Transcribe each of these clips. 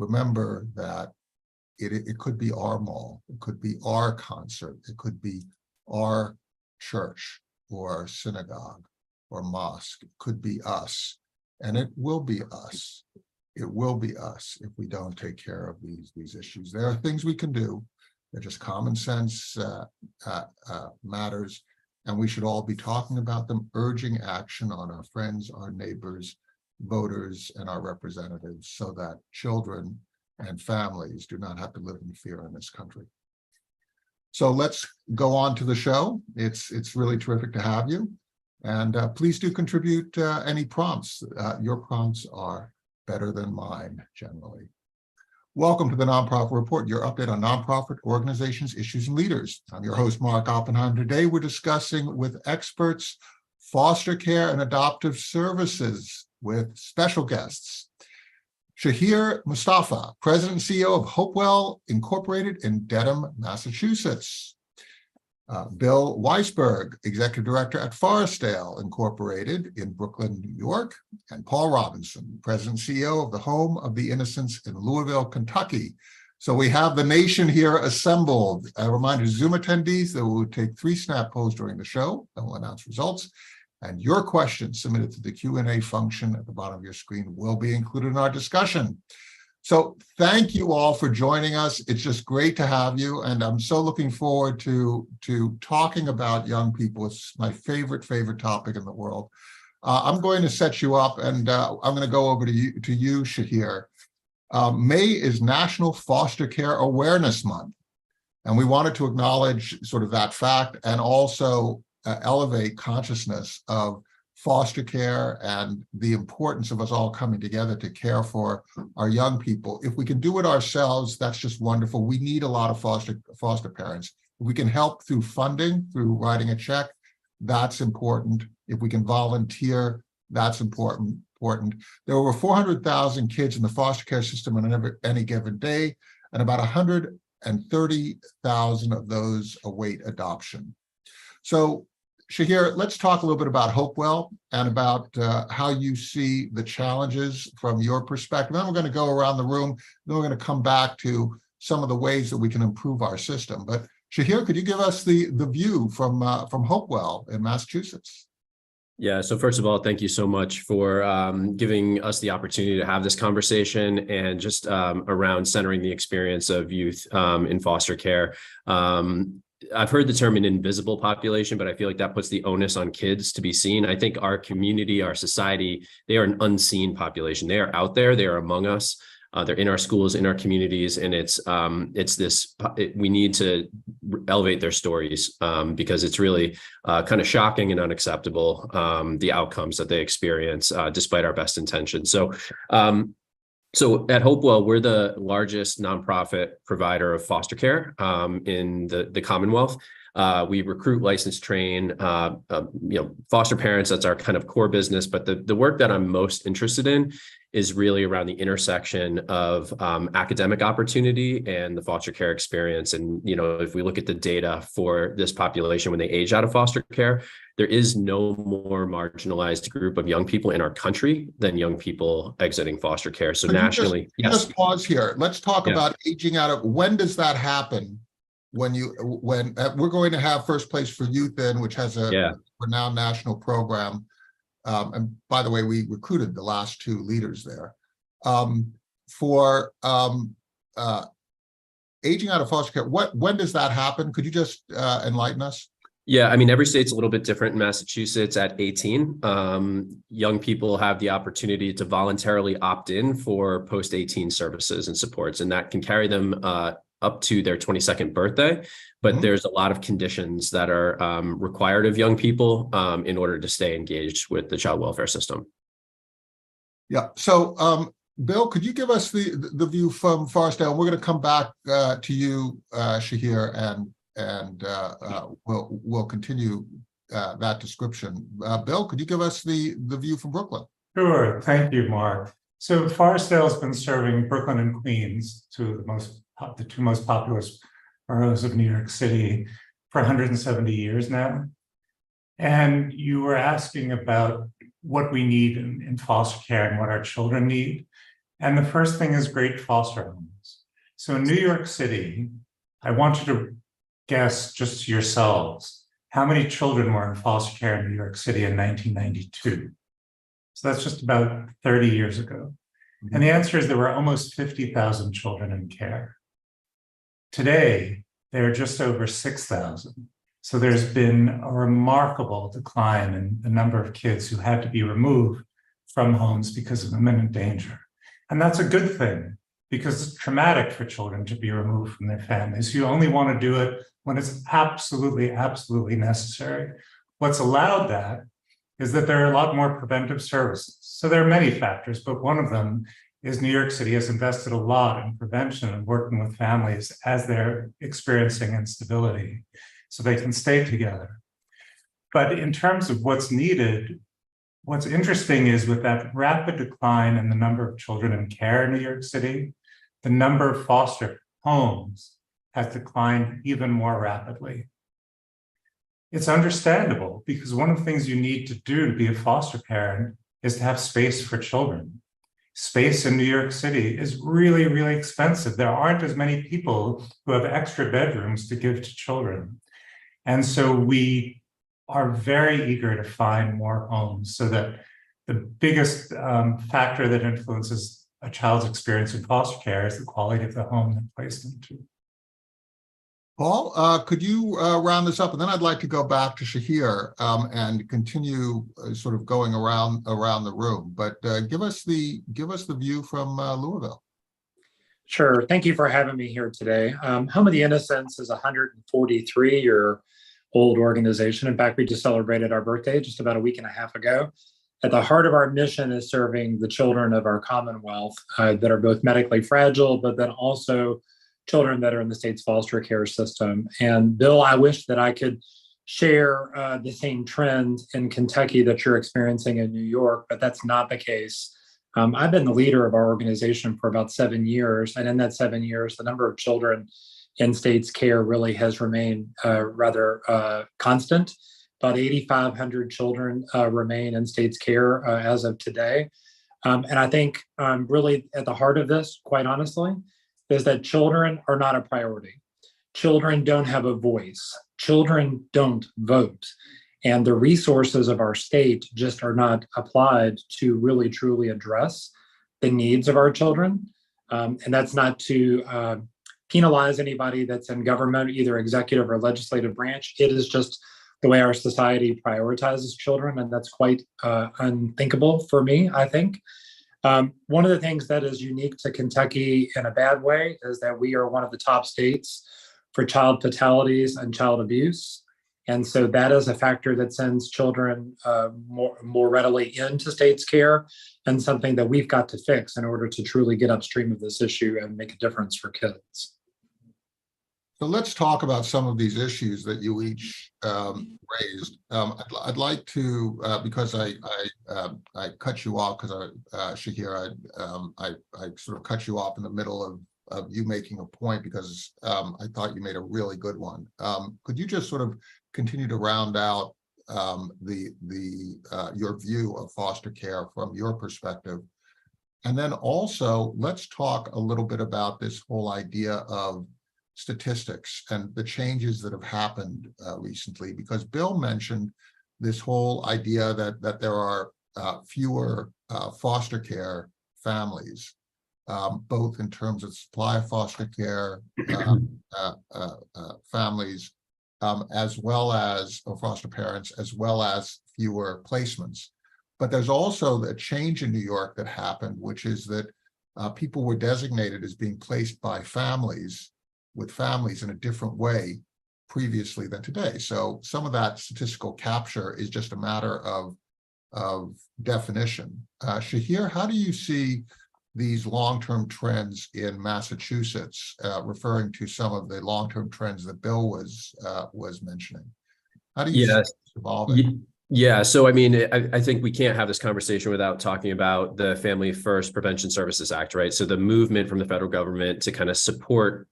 remember that it could be our mall, it could be our concert, it could be our church or synagogue or mosque, it could be us, and it will be us. It will be us if we don't take care of these issues. There are things we can do. They're just common sense matters, and we should all be talking about them, urging action on our friends, our neighbors, voters, and our representatives so that children and families do not have to live in fear in this country. So let's go on to the show. It's really terrific to have you. And please do contribute any prompts. Your prompts are better than mine, generally. Welcome to the Nonprofit Report, your update on nonprofit organizations, issues, and leaders. I'm your host, Mark Oppenheim. Today, we're discussing with experts foster care and adoptive services with special guests. Shaheer Mustafa, President and CEO of HopeWell Incorporated in Dedham, Massachusetts. Bill Weisberg, Executive Director at Forestdale Incorporated in Brooklyn, New York, and Paul Robinson, President and CEO of the Home of the Innocents in Louisville, Kentucky. So we have the nation here assembled. A reminder to Zoom attendees that we'll take 3 snap polls during the show, and we'll announce results. And your questions submitted to the Q&A function at the bottom of your screen will be included in our discussion. So thank you all for joining us. It's just great to have you. And I'm so looking forward to talking about young people. It's my favorite topic in the world. I'm going to set you up, and I'm going to go over to you, Shaheer. May is National Foster Care Awareness Month. And we wanted to acknowledge sort of that fact and also elevate consciousness of foster care and the importance of us all coming together to care for our young people. If we can do it ourselves, that's just wonderful. We need a lot of foster parents. If we can help through funding, through writing a check, that's important. If we can volunteer, that's important. There are over 400,000 kids in the foster care system on any given day, and about 130,000 of those await adoption. So Shaheer, let's talk a little bit about HopeWell and about how you see the challenges from your perspective. Then we're going to go around the room. Then we're going to come back to some of the ways that we can improve our system. But Shaheer, could you give us the view from HopeWell in Massachusetts? Yeah, so first of all, thank you so much for giving us the opportunity to have this conversation and just around centering the experience of youth in foster care. I've heard the term an invisible population, but I feel like that puts the onus on kids to be seen. I think our community, our society, they are an unseen population. They are out there. They are among us. They're in our schools, in our communities, and we need to elevate their stories because it's really kind of shocking and unacceptable, the outcomes that they experience despite our best intentions. So at HopeWell, we're the largest nonprofit provider of foster care in the Commonwealth. We recruit, license, train, foster parents. That's our kind of core business. But the work that I'm most interested in is really around the intersection of academic opportunity and the foster care experience. And, if we look at the data for this population when they age out of foster care, there is no more marginalized group of young people in our country than young people exiting foster care. So nationally, just pause here. Let's talk about aging out of. When does that happen? When we're going to have First Place for Youth which has a renowned national program. And by the way, we recruited the last 2 leaders there for aging out of foster care. When does that happen? Could you just enlighten us? Yeah, I mean, every state's a little bit different. In Massachusetts, at 18, young people have the opportunity to voluntarily opt in for post-18 services and supports, and that can carry them up to their 22nd birthday. But there's a lot of conditions that are required of young people in order to stay engaged with the child welfare system. Yeah. So, Bill, could you give us the view from Forestdale? We're going to come back to you, Shaheer, and we'll continue that description. Bill, could you give us the view from Brooklyn? Sure. Thank you, Mark. So Forestdale has been serving Brooklyn and Queens, the 2 most populous boroughs of New York City, for 170 years now. And you were asking about what we need in foster care and what our children need. And the first thing is great foster homes. So in New York City, I want you to guess just yourselves how many children were in foster care in New York City in 1992. So that's just about 30 years ago. And the answer is there were almost 50,000 children in care. Today, there are just over 6,000. So there's been a remarkable decline in the number of kids who had to be removed from homes because of imminent danger. And that's a good thing, because it's traumatic for children to be removed from their families. You only want to do it when it's absolutely, absolutely necessary. What's allowed that is that there are a lot more preventive services. So there are many factors, but one of them is New York City has invested a lot in prevention and working with families as they're experiencing instability so they can stay together. But in terms of what's needed, what's interesting is with that rapid decline in the number of children in care in New York City, the number of foster homes has declined even more rapidly. It's understandable because one of the things you need to do to be a foster parent is to have space for children. Space in New York City is really, really expensive. There aren't as many people who have extra bedrooms to give to children. And so we are very eager to find more homes so that the biggest factor that influences a child's experience in foster care is the quality of the home they're placed into. Paul, could you round this up? And then I'd like to go back to Shaheer and continue sort of going around the room. But give us the view from Louisville. Sure. Thank you for having me here today. Home of the Innocents is a 143-year-old organization. In fact, we just celebrated our birthday just about a week and a half ago. At the heart of our mission is serving the children of our Commonwealth that are both medically fragile, but then also children that are in the state's foster care system. And Bill, I wish that I could share the same trend in Kentucky that you're experiencing in New York, but that's not the case. I've been the leader of our organization for about 7 years. And in that 7 years, the number of children in state's care really has remained rather constant. About 8,500 children remain in state's care as of today. And I think really at the heart of this, quite honestly, is that children are not a priority. Children don't have a voice. Children don't vote. And the resources of our state just are not applied to really truly address the needs of our children. And that's not to penalize anybody that's in government, either executive or legislative branch. It is just the way our society prioritizes children. And that's quite unthinkable for me, I think. One of the things that is unique to Kentucky in a bad way is that we are one of the top states for child fatalities and child abuse. And so that is a factor that sends children more readily into state's care, and something that we've got to fix in order to truly get upstream of this issue and make a difference for kids. So let's talk about some of these issues that you each raised. I'd like to, because I cut you off, because Shaheer, I sort of cut you off in the middle of you making a point, because I thought you made a really good one. Could you just sort of continue to round out your view of foster care from your perspective? And then also, let's talk a little bit about this whole idea of statistics and the changes that have happened recently, because Bill mentioned this whole idea that there are fewer foster care families, both in terms of supply of foster care families, as well as foster parents, as well as fewer placements. But there's also a change in New York that happened, which is that people were designated as being placed by families, with families in a different way previously than today. So some of that statistical capture is just a matter of definition. Shaheer, how do you see these long-term trends in Massachusetts, referring to some of the long-term trends that Bill was mentioning? How do you see this evolving? Yeah, so I mean, I think we can't have this conversation without talking about the Family First Prevention Services Act, right? So the movement from the federal government to kind of support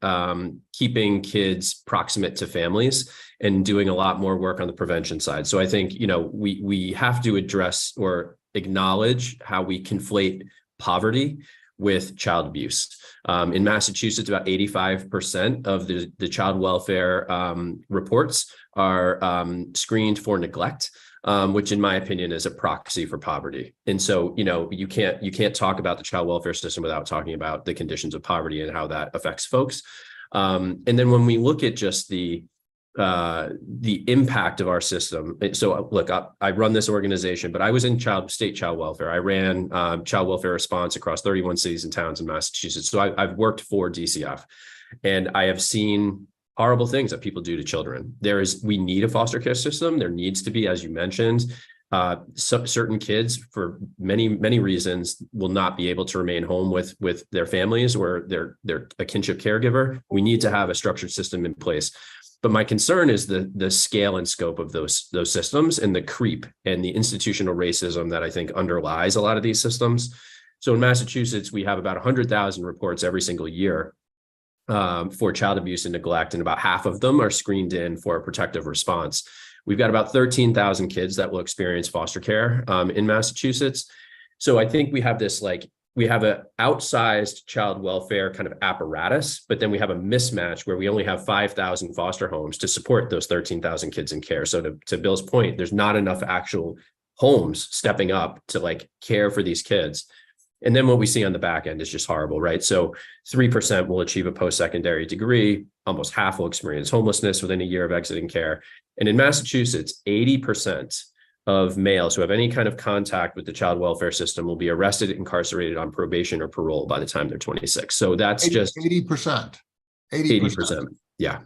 keeping kids proximate to families and doing a lot more work on the prevention side. So I think, we have to address or acknowledge how we conflate poverty with child abuse. In Massachusetts, about 85% of the child welfare reports are screened for neglect, which in my opinion is a proxy for poverty. And so, you can't talk about the child welfare system without talking about the conditions of poverty and how that affects folks. And then when we look at just the impact of our system. So look, I run this organization, but I was in state child welfare. I ran child welfare response across 31 cities and towns in Massachusetts. So I've worked for DCF, and I have seen horrible things that people do to children. We need a foster care system. There needs to be, as you mentioned, certain kids for many reasons will not be able to remain home with their families or they're a kinship caregiver. We need to have a structured system in place. But my concern is the scale and scope of those systems and the creep and the institutional racism that I think underlies a lot of these systems. So in Massachusetts, we have about 100,000 reports every single year for child abuse and neglect, and about half of them are screened in for a protective response. We've got about 13,000 kids that will experience foster care in Massachusetts. So I think we have this we have an outsized child welfare kind of apparatus, but then we have a mismatch where we only have 5,000 foster homes to support those 13,000 kids in care. So to Bill's point, there's not enough actual homes stepping up to care for these kids. And then what we see on the back end is just horrible, right? So 3% will achieve a post-secondary degree. Almost half will experience homelessness within a year of exiting care. And in Massachusetts, 80% of males who have any kind of contact with the child welfare system will be arrested, incarcerated on probation or parole by the time they're 26. So that's 80%. 80%. Yeah.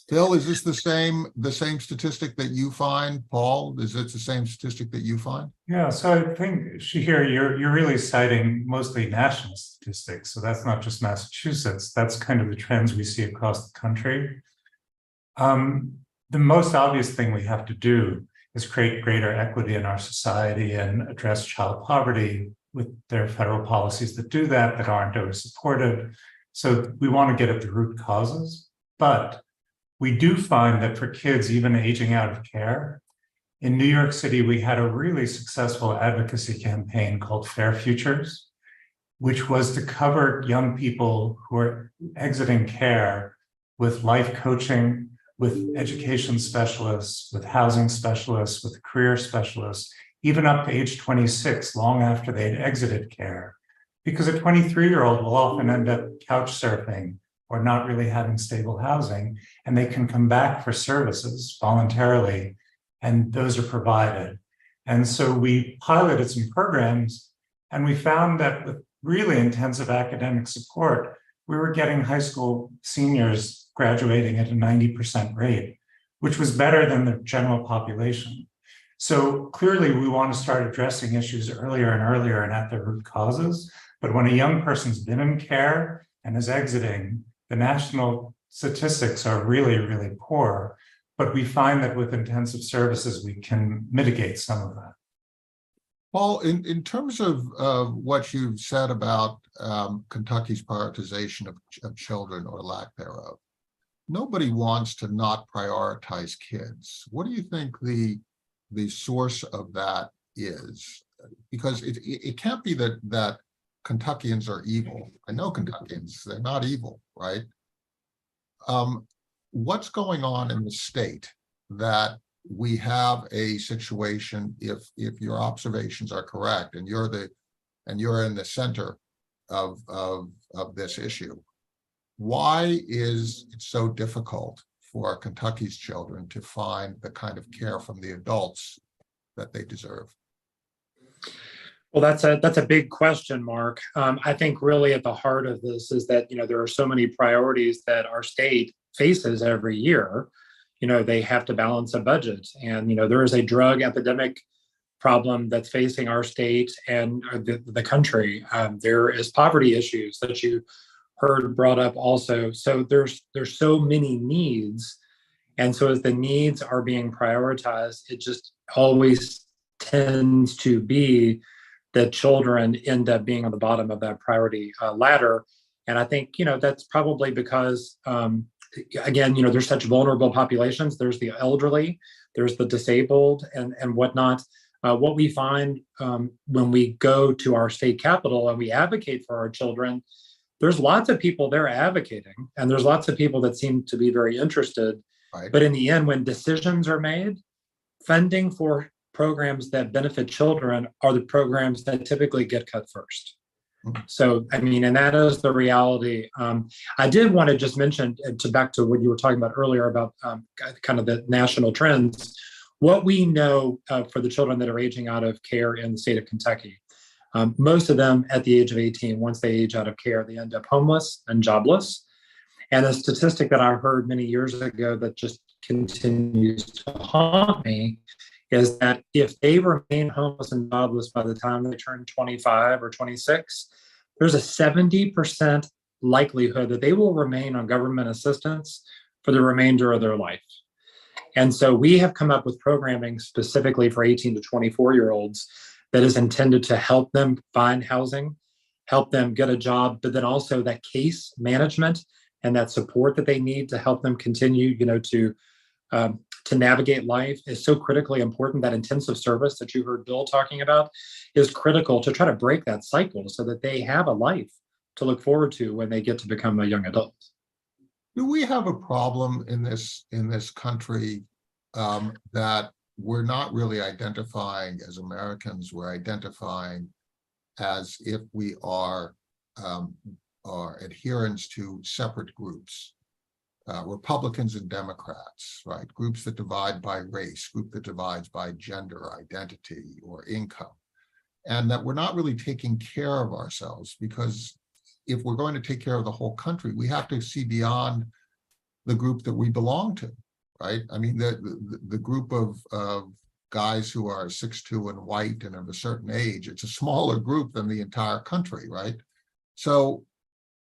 Phil, is this the same statistic that you find? Paul, is it the same statistic that you find? Yeah, so I think, Shaheer, you're really citing mostly national statistics. So that's not just Massachusetts. That's kind of the trends we see across the country. The most obvious thing we have to do is create greater equity in our society and address child poverty with their federal policies that do that aren't always supportive. So we want to get at the root causes, but we do find that for kids even aging out of care, in New York City, we had a really successful advocacy campaign called Fair Futures, which was to cover young people who are exiting care with life coaching, with education specialists, with housing specialists, with career specialists, even up to age 26, long after they'd exited care. Because a 23-year-old will often end up couch surfing or not really having stable housing, and they can come back for services voluntarily, and those are provided. And so we piloted some programs, and we found that with really intensive academic support, we were getting high school seniors graduating at a 90% rate, which was better than the general population. So clearly we want to start addressing issues earlier and earlier and at their root causes. But when a young person's been in care and is exiting, the national statistics are really, really poor. But we find that with intensive services, we can mitigate some of that. Paul, in terms of what you've said about Kentucky's prioritization of children or lack thereof, nobody wants to not prioritize kids. What do you think the source of that is? Because it can't be that Kentuckians are evil. I know Kentuckians, they're not evil, right? What's going on in the state that we have a situation, if your observations are correct, and you're in the center of this issue, why is it so difficult for Kentucky's children to find the kind of care from the adults that they deserve? Well, that's a big question, Mark. I think really at the heart of this is that, there are so many priorities that our state faces every year. They have to balance a budget, and, there is a drug epidemic problem that's facing our state and the country. There is poverty issues that you heard brought up also. So there's so many needs. And so as the needs are being prioritized, it just always tends to be that children end up being on the bottom of that priority ladder. And I think, that's probably because, again, there's such vulnerable populations. There's the elderly, there's the disabled and whatnot. What we find when we go to our state capital and we advocate for our children, there's lots of people there advocating, and there's lots of people that seem to be very interested. Right. But in the end, when decisions are made, funding for programs that benefit children are the programs that typically get cut first. So, I mean, and that is the reality. I did want to just mention, back to what you were talking about earlier about kind of the national trends, what we know for the children that are aging out of care in the state of Kentucky. Most of them at the age of 18, once they age out of care, they end up homeless and jobless. And a statistic that I heard many years ago that just continues to haunt me is that if they remain homeless and jobless by the time they turn 25 or 26, there's a 70% likelihood that they will remain on government assistance for the remainder of their life. And so we have come up with programming specifically for 18 to 24-year-olds that is intended to help them find housing, help them get a job, but then also that case management and that support that they need to help them continue, to navigate life is so critically important. That intensive service that you heard Bill talking about is critical to try to break that cycle so that they have a life to look forward to when they get to become a young adult. Do we have a problem in this country that we're not really identifying as Americans? We're identifying as if we are adherents to separate groups. Republicans and Democrats, right? Groups that divide by race, group that divides by gender identity or income, and that we're not really taking care of ourselves, because if we're going to take care of the whole country, we have to see beyond the group that we belong to, right? I mean, the group of guys who are 6'2" and white and of a certain age, it's a smaller group than the entire country, right? So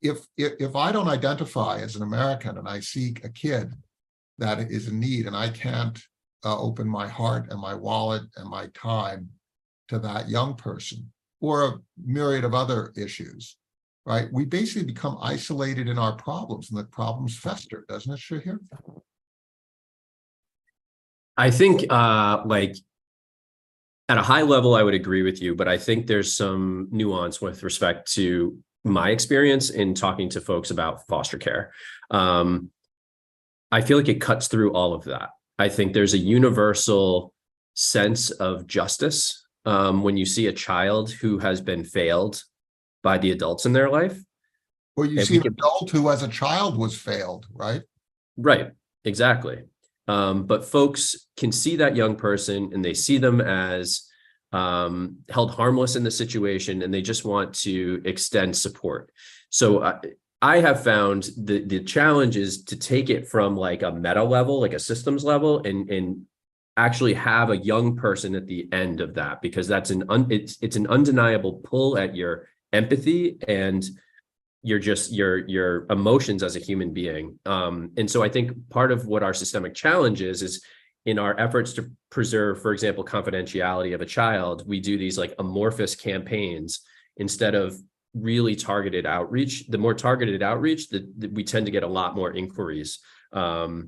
if I don't identify as an American and I see a kid that is in need and I can't open my heart and my wallet and my time to that young person, or a myriad of other issues, right? We basically become isolated in our problems, and the problems fester, doesn't it, Shaheer? I think like at a high level, I would agree with you, but I think there's some nuance with respect to my experience in talking to folks about foster care. I feel like it cuts through all of that. I think there's a universal sense of justice when you see a child who has been failed by the adults in their life. Or you see an adult who as a child was failed, right? Right, exactly. But folks can see that young person and they see them as held harmless in the situation, and they just want to extend support. So I have found the challenge is to take it from like a meta level, like a systems level, and actually have a young person at the end of that, because that's it's an undeniable pull at your empathy and your emotions as a human being. And so I think part of what our systemic challenge is in our efforts to preserve, for example, confidentiality of a child, we do these like amorphous campaigns instead of really targeted outreach. The more targeted outreach, we tend to get a lot more inquiries. We're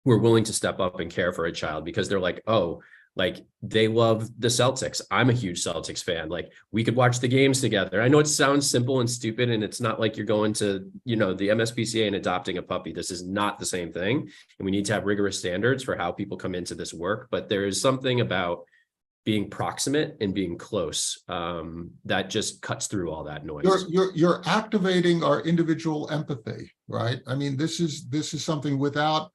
willing to step up and care for a child because they're like, oh, like they love the Celtics. I'm a huge Celtics fan. Like we could watch the games together. I know it sounds simple and stupid, and it's not like you're going to, the MSPCA and adopting a puppy. This is not the same thing. And we need to have rigorous standards for how people come into this work. But there is something about being proximate and being close that just cuts through all that noise. You're activating our individual empathy, right? I mean, this is something without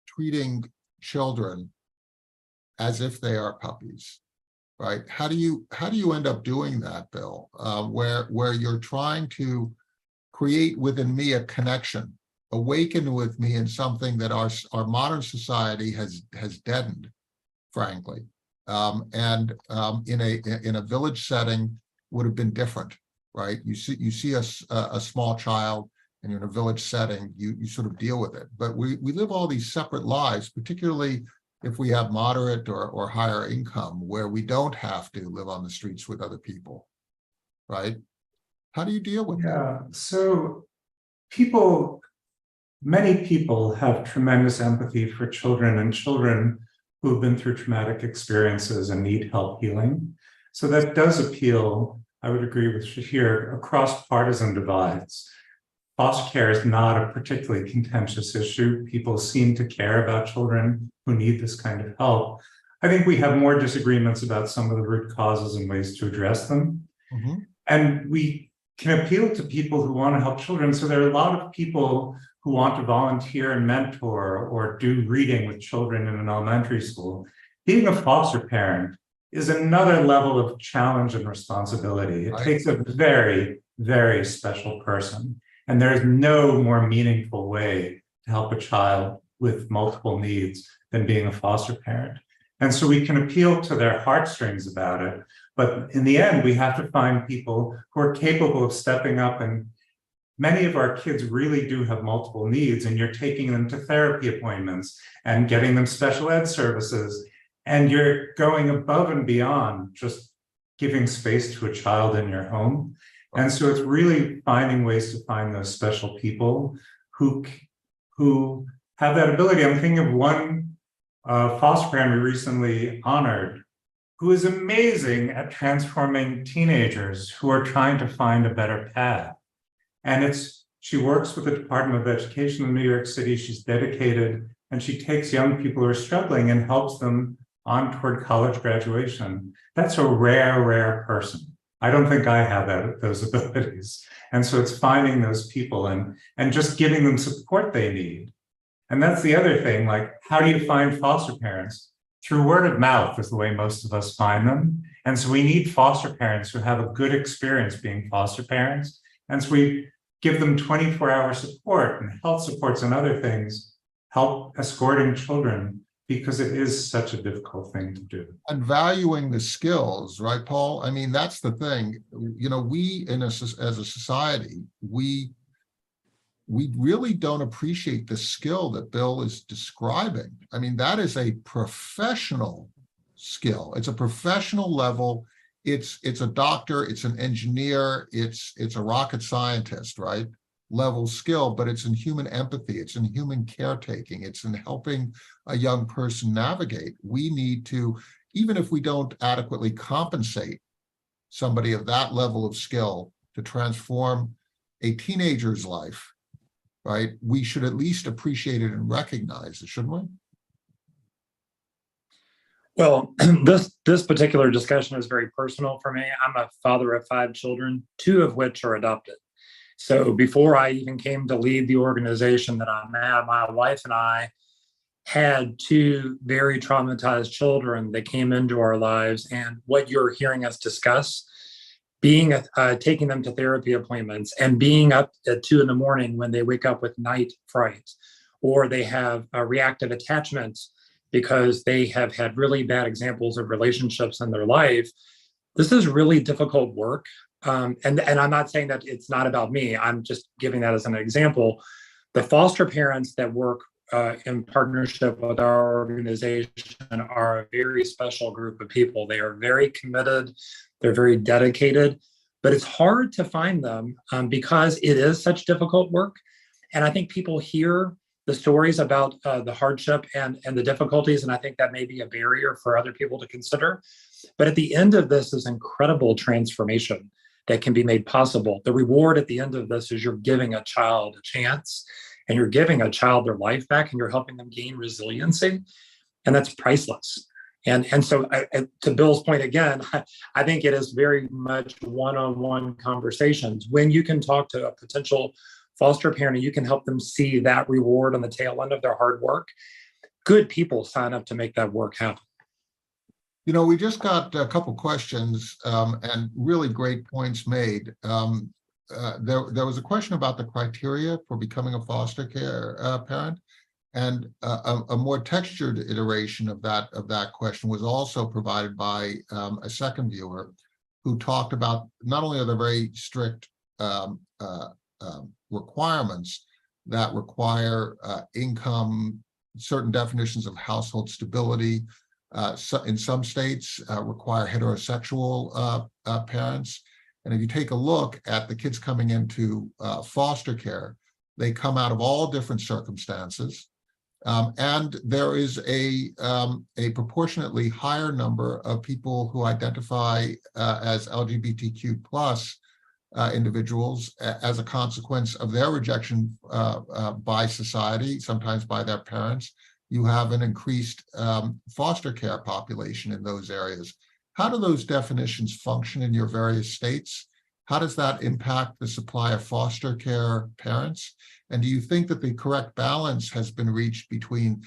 treating children as if they are puppies, right? How do you end up doing that, Bill? Where you're trying to create within me a connection, awaken with me in something that our modern society has deadened, frankly, and in a village setting would have been different, right? You see a small child, and you're in a village setting, you sort of deal with it. But we live all these separate lives, particularly if we have moderate or higher income, where we don't have to live on the streets with other people, right? How do you deal with that? Yeah, so people many people have tremendous empathy for children and children who've been through traumatic experiences and need help healing. So that does appeal, I would agree with Shaheer, across partisan divides. Foster care is not a particularly contentious issue. People seem to care about children who need this kind of help. I think we have more disagreements about some of the root causes and ways to address them. And we can appeal to people who want to help children. So there are a lot of people who want to volunteer and mentor or do reading with children in an elementary school. Being a foster parent is another level of challenge and responsibility. It takes a very, very special person. And there's no more meaningful way to help a child with multiple needs than being a foster parent. And so we can appeal to their heartstrings about it. But in the end, we have to find people who are capable of stepping up. And many of our kids really do have multiple needs, and you're taking them to therapy appointments and getting them special ed services. And you're going above and beyond just giving space to a child in your home. And so it's really finding ways to find those special people who have that ability. I'm thinking of one foster parent we recently honored, who is amazing at transforming teenagers who are trying to find a better path. And she works with the Department of Education in New York City. She's dedicated, and she takes young people who are struggling and helps them on toward college graduation. That's a rare, rare person. I don't think I have those abilities. And so it's finding those people and just giving them support they need. And that's the other thing, like, how do you find foster parents? Through word of mouth is the way most of us find them. And so we need foster parents who have a good experience being foster parents. And so we give them 24-hour support and health supports and other things, help escorting children, because it is such a difficult thing to do. And valuing the skills, right, Paul? I mean, that's the thing. You know, we as a society, we really don't appreciate the skill that Bill is describing. I mean, that is a professional skill. It's a professional level. It's a doctor, it's an engineer, it's a rocket scientist, right? Level skill, but it's in human empathy, it's in human caretaking, it's in helping a young person navigate. We need to, even if we don't adequately compensate somebody of that level of skill to transform a teenager's life, right? We should at least appreciate it and recognize it, shouldn't we? Well, this particular discussion is very personal for me. I'm a father of 5 children, 2 of which are adopted. So before I even came to lead the organization that I'm at, my wife and I had 2 very traumatized children that came into our lives. And what you're hearing us discuss, taking them to therapy appointments and being up at 2 a.m. when they wake up with night frights, or they have a reactive attachment because they have had really bad examples of relationships in their life. This is really difficult work. And I'm not saying that it's not about me. I'm just giving that as an example. The foster parents that work in partnership with our organization are a very special group of people. They are very committed. They're very dedicated, but it's hard to find them because it is such difficult work. And I think people hear the stories about the hardship and the difficulties, and I think that may be a barrier for other people to consider. But at the end of this is incredible transformation that can be made possible. The reward at the end of this is you're giving a child a chance, and you're giving a child their life back, and you're helping them gain resiliency, and that's priceless. And so to Bill's point again, I think it is very much one-on-one conversations. When you can talk to a potential foster parent and you can help them see that reward on the tail end of their hard work, good people sign up to make that work happen. You know, we just got a couple questions and really great points made. There was a question about the criteria for becoming a foster care parent, and a more textured iteration of that question was also provided by a second viewer who talked about not only are there very strict requirements that require income, certain definitions of household stability. So in some states require heterosexual parents. And if you take a look at the kids coming into foster care, They come out of all different circumstances. And there is a proportionately higher number of people who identify as LGBTQ plus individuals as a consequence of their rejection by society, sometimes by their parents. You have an increased foster care population in those areas. How do those definitions function in your various states? How does that impact the supply of foster care parents? And do you think that the correct balance has been reached between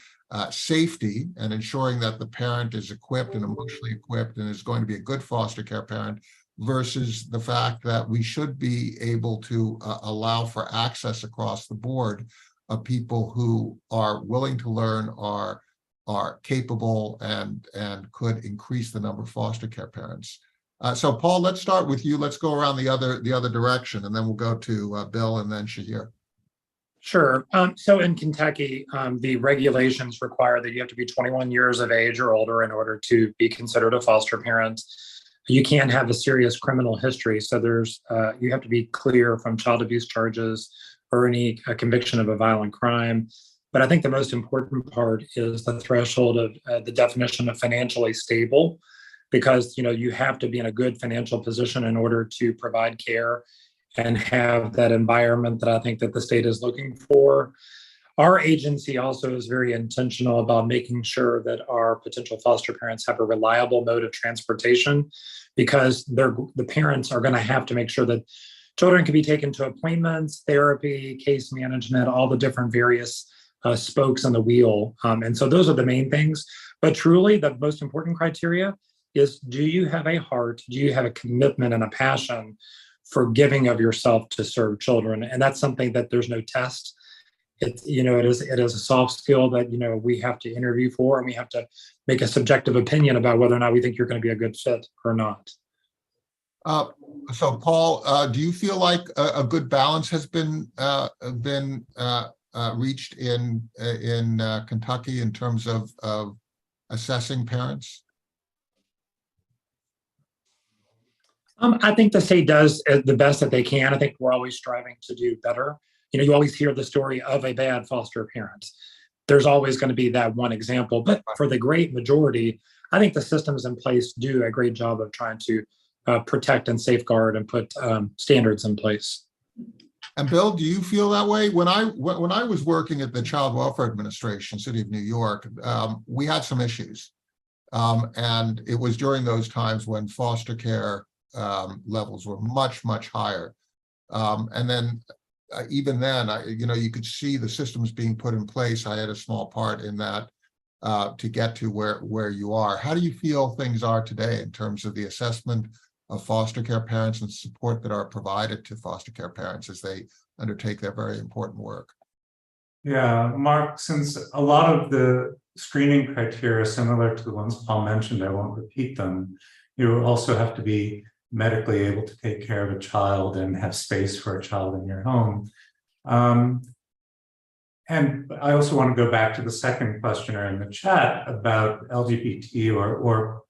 safety and ensuring that the parent is equipped and emotionally equipped and is going to be a good foster care parent versus the fact that we should be able to allow for access across the board of people who are willing to learn, are capable, and could increase the number of foster care parents? So Paul, let's start with you. Let's go around the other direction, and then we'll go to Bill and then Shaheer. Sure. So in Kentucky, the regulations require that you have to be 21 years of age or older in order to be considered a foster parent. You can't have a serious criminal history. So you have to be clear from child abuse charges or any conviction of a violent crime. But I think the most important part is the threshold of the definition of financially stable, because you have to be in a good financial position in order to provide care and have that environment that I think that the state is looking for. Our agency also is very intentional about making sure that our potential foster parents have a reliable mode of transportation, because the parents are going to have to make sure that children can be taken to appointments, therapy, case management, all the different various spokes on the wheel. And so those are the main things. But truly, the most important criteria is, do you have a heart? Do you have a commitment and a passion for giving of yourself to serve children? And that's something that there's no test. It is a soft skill that we have to interview for, and we have to make a subjective opinion about whether or not we think you're going to be a good fit or not. So Paul, do you feel like a good balance has been reached in Kentucky in terms of assessing parents? I think the state does the best that they can. I think we're always striving to do better. You always hear the story of a bad foster parent. There's always going to be that one example. But for the great majority, I think the systems in place do a great job of trying to protect and safeguard and put standards in place. And Bill, do you feel that way? When I was working at the Child Welfare Administration, City of New York, we had some issues. And it was during those times when foster care levels were much, much higher. And then even then, you could see the systems being put in place. I had a small part in that to get to where you are. How do you feel things are today in terms of the assessment of foster care parents and support that are provided to foster care parents as they undertake their very important work? Yeah, Mark, since a lot of the screening criteria are similar to the ones Paul mentioned, I won't repeat them. You also have to be medically able to take care of a child and have space for a child in your home. And I also want to go back to the second questioner in the chat about LGBT or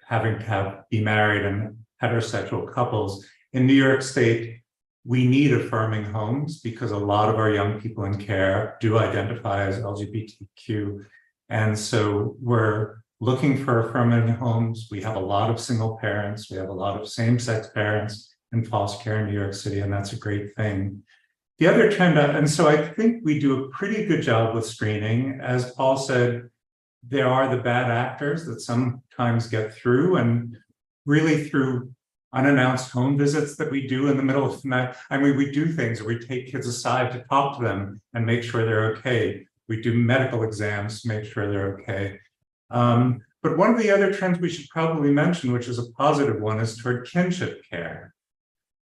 having to be married and heterosexual couples. In New York State, we need affirming homes because a lot of our young people in care do identify as LGBTQ. And so we're looking for affirming homes. We have a lot of single parents. We have a lot of same-sex parents in foster care in New York City, and that's a great thing. The other trend, and so I think we do a pretty good job with screening. As Paul said, there are the bad actors that sometimes get through, and really through unannounced home visits that we do in the middle of the night. I mean, we do things where we take kids aside to talk to them and make sure they're okay. We do medical exams to make sure they're okay. But one of the other trends we should probably mention, which is a positive one, is toward kinship care.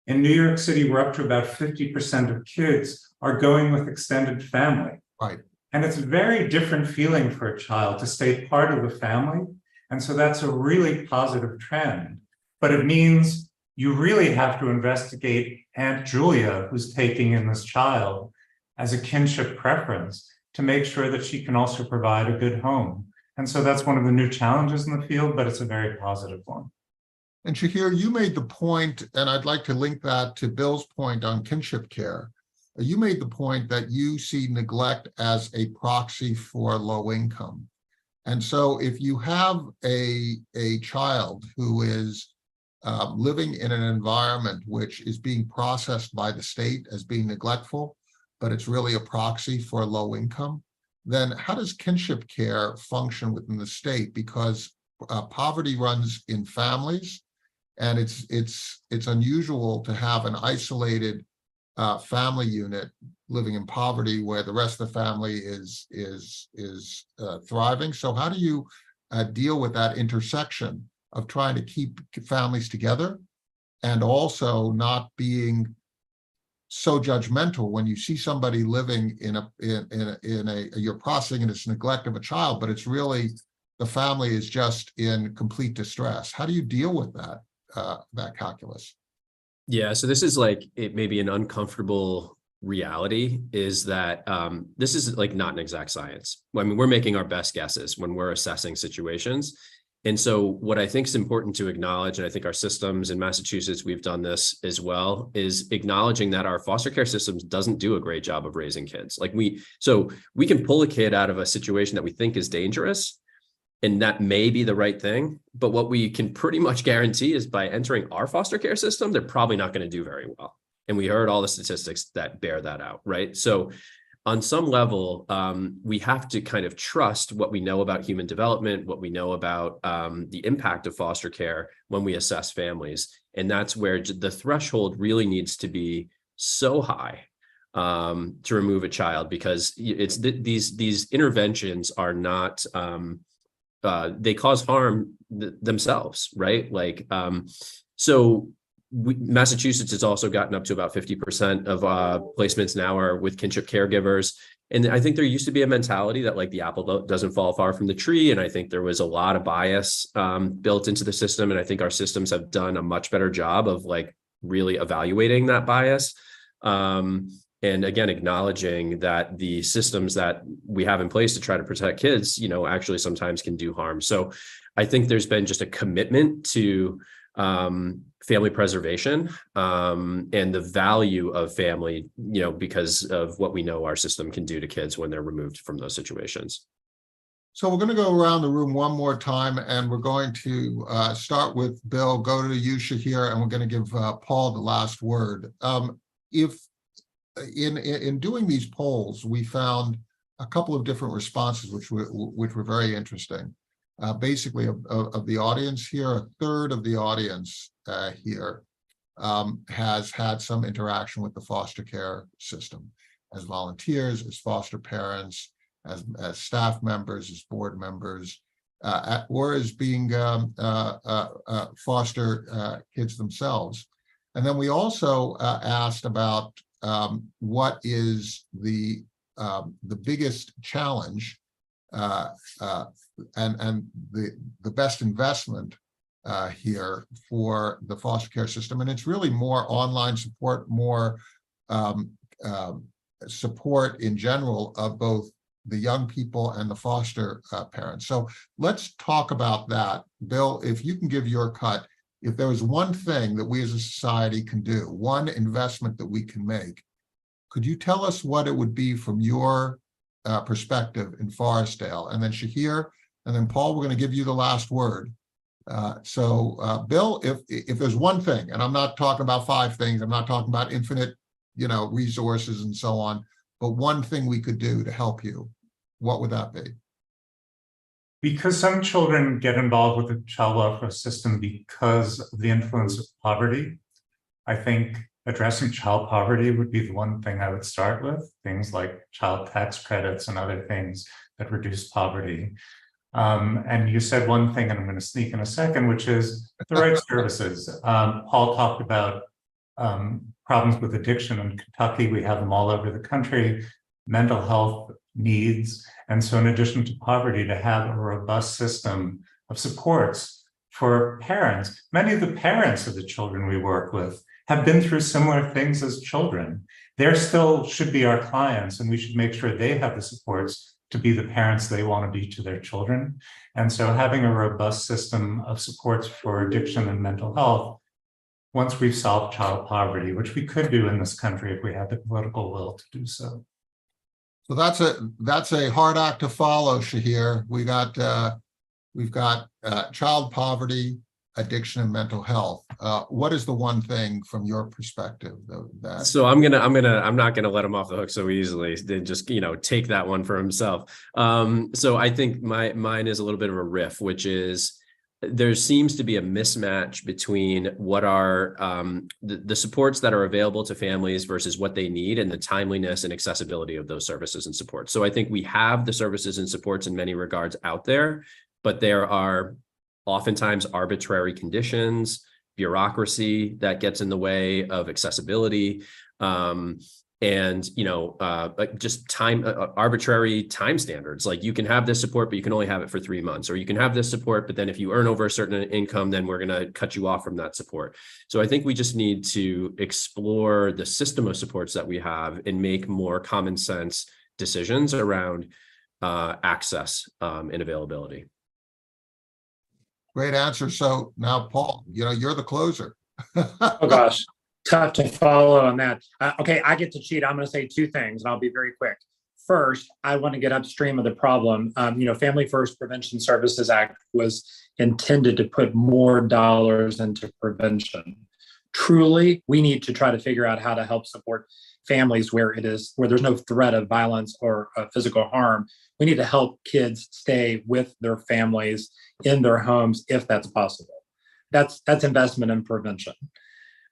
In New York City, we're up to about 50% of kids are going with extended family. Right. And it's a very different feeling for a child to stay part of the family. And so that's a really positive trend. But it means you really have to investigate Aunt Julia, who's taking in this child, as a kinship preference to make sure that she can also provide a good home. And so that's one of the new challenges in the field, but it's a very positive one. And Shaheer, you made the point, and I'd like to link that to Bill's point on kinship care, you made the point that you see neglect as a proxy for low income. And so if you have a child who is living in an environment which is being processed by the state as being neglectful, but it's really a proxy for low income, then how does kinship care function within the state? Because poverty runs in families, and it's unusual to have an isolated family unit living in poverty where the rest of the family is thriving. So how do you deal with that intersection of trying to keep families together and also not being so judgmental when you see somebody living in a you're processing it as neglect of a child, but it's really the family is just in complete distress? How do you deal with that calculus? Yeah, so this is like, it may be an uncomfortable reality, is that this is like not an exact science. I mean, we're making our best guesses when we're assessing situations. And so what I think is important to acknowledge, and I think our systems in Massachusetts, we've done this as well, is acknowledging that our foster care systems doesn't do a great job of raising kids. Like we can pull a kid out of a situation that we think is dangerous, and that may be the right thing. But what we can pretty much guarantee is by entering our foster care system, they're probably not going to do very well. And we heard all the statistics that bear that out, right? So on some level, we have to kind of trust what we know about human development, what we know about the impact of foster care when we assess families. And that's where the threshold really needs to be so high to remove a child, because it's these interventions are not, they cause harm themselves, right? Like, Massachusetts has also gotten up to about 50% of placements now are with kinship caregivers. And I think there used to be a mentality that like the apple doesn't fall far from the tree. And I think there was a lot of bias built into the system. And I think our systems have done a much better job of like really evaluating that bias. And again, acknowledging that the systems that we have in place to try to protect kids, actually sometimes can do harm. So I think there's been just a commitment to family preservation and the value of family, because of what we know our system can do to kids when they're removed from those situations. So we're going to go around the room one more time, and we're going to start with Bill, go to you, Shaheer, and we're going to give Paul the last word. If in doing these polls, we found a couple of different responses, which were very interesting. Basically, of the audience here, a third of the audience here has had some interaction with the foster care system as volunteers, as foster parents, as staff members, as board members, or as being foster kids themselves. And then we also asked about what is the biggest challenge and the best investment here for the foster care system. And it's really more online support, more support in general of both the young people and the foster parents. So let's talk about that. Bill, if you can give your cut, if there was one thing that we as a society can do, one investment that we can make, could you tell us what it would be from your perspective in Forestdale? And then Shaheer, and then Paul, we're going to give you the last word. So Bill, if there's one thing, and I'm not talking about 5 things, I'm not talking about infinite, resources and so on, but one thing we could do to help you, what would that be? Because some children get involved with the child welfare system because of the influence of poverty, I think addressing child poverty would be the one thing I would start with, things like child tax credits and other things that reduce poverty. And you said one thing, and I'm going to sneak in a second, which is the right services. Paul talked about problems with addiction in Kentucky. We have them all over the country, mental health needs. And so in addition to poverty, to have a robust system of supports for parents. Many of the parents of the children we work with have been through similar things as children. They still should be our clients, and we should make sure they have the supports to be the parents they want to be to their children. And so having a robust system of supports for addiction and mental health once we've solved child poverty, which we could do in this country if we had the political will to do so. So that's a hard act to follow, Shaheer. We've got child poverty, addiction, and mental health. What is the one thing from your perspective that? So I'm not gonna let him off the hook so easily. Then just take that one for himself. So I think mine is a little bit of a riff, which is there seems to be a mismatch between what are the supports that are available to families versus what they need and the timeliness and accessibility of those services and supports. So I think we have the services and supports in many regards out there, but there are oftentimes arbitrary conditions, bureaucracy that gets in the way of accessibility, and just arbitrary time standards. Like you can have this support, but you can only have it for 3 months, or you can have this support, but then if you earn over a certain income, then we're going to cut you off from that support. So I think we just need to explore the system of supports that we have and make more common sense decisions around access and availability. Great answer. So now, Paul, you're the closer. Oh gosh, tough to follow on that. Okay, I get to cheat. I'm going to say two things, and I'll be very quick. First, I want to get upstream of the problem. Family First Prevention Services Act was intended to put more dollars into prevention. Truly, we need to try to figure out how to help support families where there's no threat of violence or physical harm. We need to help kids stay with their families in their homes if that's possible. That's investment in prevention.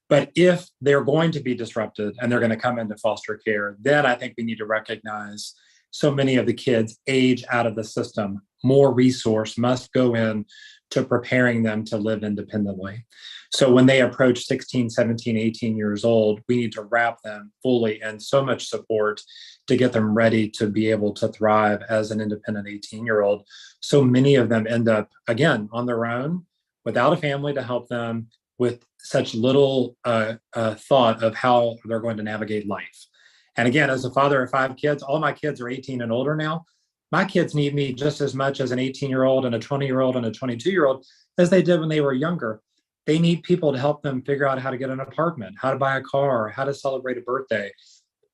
But if they're going to be disrupted and they're going to come into foster care, then I think we need to recognize so many of the kids age out of the system. More resource must go in to preparing them to live independently. So when they approach 16, 17, 18 years old, we need to wrap them fully in so much support to get them ready to be able to thrive as an independent 18-year-old. So many of them end up, again, on their own, without a family to help them, with such little thought of how they're going to navigate life. And again, as a father of 5 kids, all my kids are 18 and older now. My kids need me just as much as an 18-year-old and a 20-year-old and a 22-year-old as they did when they were younger. They need people to help them figure out how to get an apartment, how to buy a car, how to celebrate a birthday.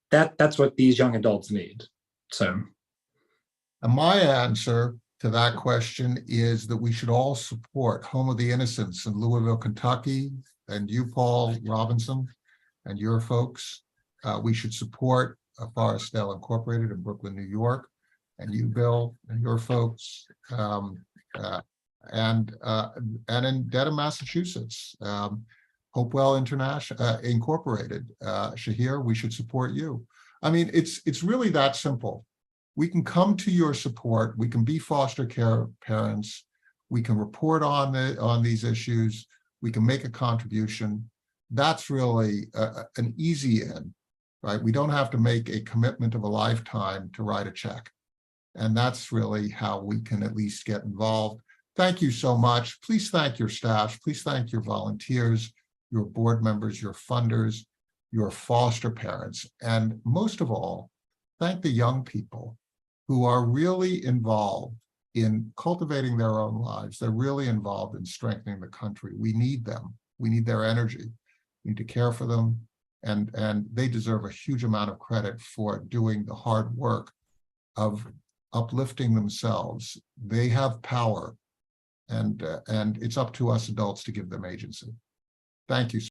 That's what these young adults need. So, and my answer to that question is that we should all support Home of the Innocents in Louisville, Kentucky, and you, Paul Robinson, and your folks. We should support Forestdale Incorporated in Brooklyn, New York, and you, Bill, and your folks, and in Dedham, Massachusetts, HopeWell International Incorporated. Shaheer, we should support you. I mean, it's really that simple. We can come to your support. We can be foster care parents. We can report on these issues. We can make a contribution. That's really an easy in, right? We don't have to make a commitment of a lifetime to write a check. And that's really how we can at least get involved. Thank you so much. Please thank your staff. Please thank your volunteers, your board members, your funders, your foster parents, and most of all, thank the young people who are really involved in cultivating their own lives. They're really involved in strengthening the country. We need them. We need their energy. We need to care for them. And they deserve a huge amount of credit for doing the hard work of uplifting themselves. They have power, and it's up to us adults to give them agency. Thank you.